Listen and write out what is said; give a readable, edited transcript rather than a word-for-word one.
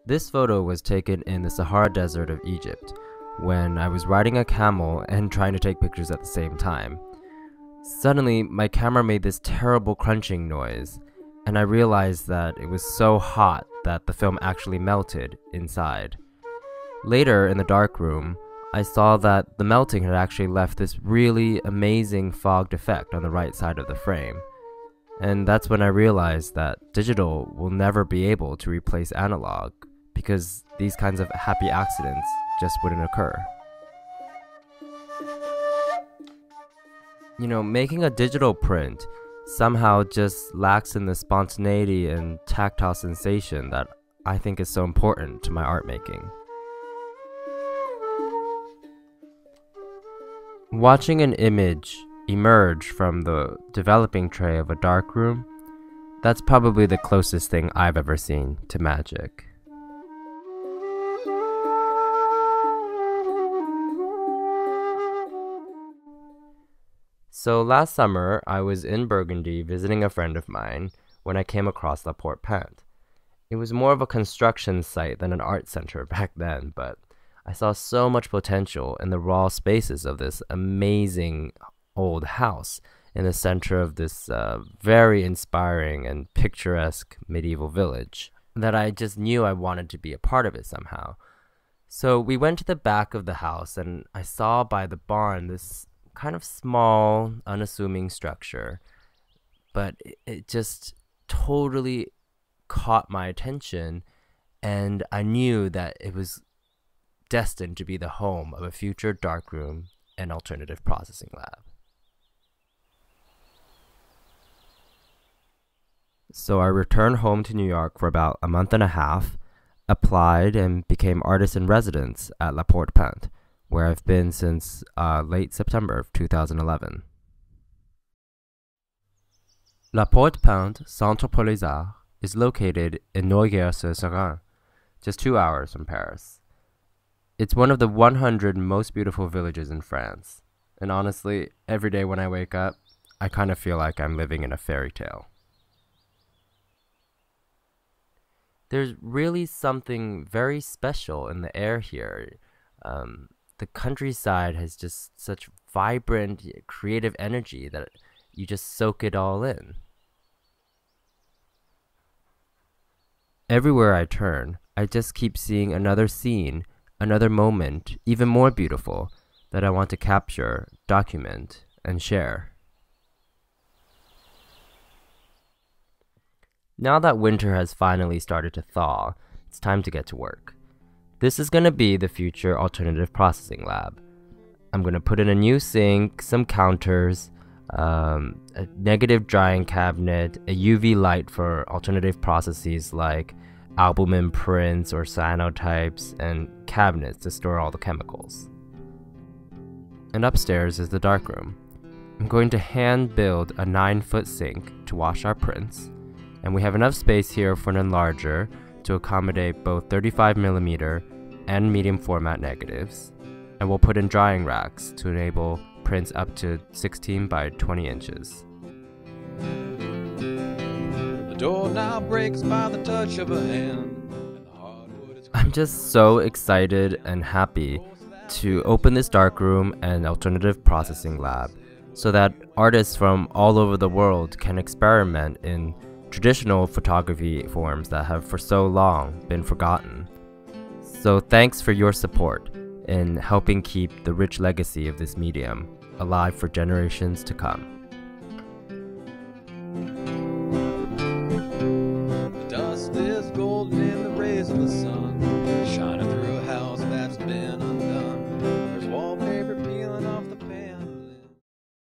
This photo was taken in the Sahara Desert of Egypt when I was riding a camel and trying to take pictures at the same time. Suddenly, my camera made this terrible crunching noise, and I realized that it was so hot that the film actually melted inside. Later, in the darkroom, I saw that the melting had actually left this really amazing fogged effect on the right side of the frame. And that's when I realized that digital will never be able to replace analog, because these kinds of happy accidents just wouldn't occur. You know, making a digital print somehow just lacks in the spontaneity and tactile sensation that I think is so important to my art making. Watching an image emerge from the developing tray of a darkroom, that's probably the closest thing I've ever seen to magic. So last summer, I was in Burgundy visiting a friend of mine when I came across La Porte Peinte. It was more of a construction site than an art center back then, but I saw so much potential in the raw spaces of this amazing old house in the center of this very inspiring and picturesque medieval village that I just knew I wanted to be a part of it somehow. So we went to the back of the house, and I saw by the barn this kind of small, unassuming structure, but it just totally caught my attention, and I knew that it was destined to be the home of a future darkroom and alternative processing lab. So I returned home to New York for about a month and a half, applied and became artist in residence at La Porte Peinte, where I've been since late September of 2011. La Porte Peinte Centre pour les Arts is located in Noyers-sur-Serein, just 2 hours from Paris. It's one of the 100 most beautiful villages in France, and honestly, every day when I wake up, I kind of feel like I'm living in a fairy tale. There's really something very special in the air here. The countryside has just such vibrant, creative energy that you just soak it all in. Everywhere I turn, I just keep seeing another scene, another moment, even more beautiful, that I want to capture, document, and share. Now that winter has finally started to thaw, it's time to get to work. This is going to be the future alternative processing lab. I'm going to put in a new sink, some counters, a negative drying cabinet, a UV light for alternative processes like albumin prints or cyanotypes, and cabinets to store all the chemicals. And upstairs is the darkroom. I'm going to hand build a 9-foot sink to wash our prints, and we have enough space here for an enlarger to accommodate both 35mm and medium format negatives, and we'll put in drying racks to enable prints up to 16 by 20 inches. The door now breaks by the touch of a hand, and the hardwood is... I'm just so excited and happy to open this darkroom and alternative processing lab so that artists from all over the world can experiment in traditional photography forms that have for so long been forgotten. So thanks for your support in helping keep the rich legacy of this medium alive for generations to come.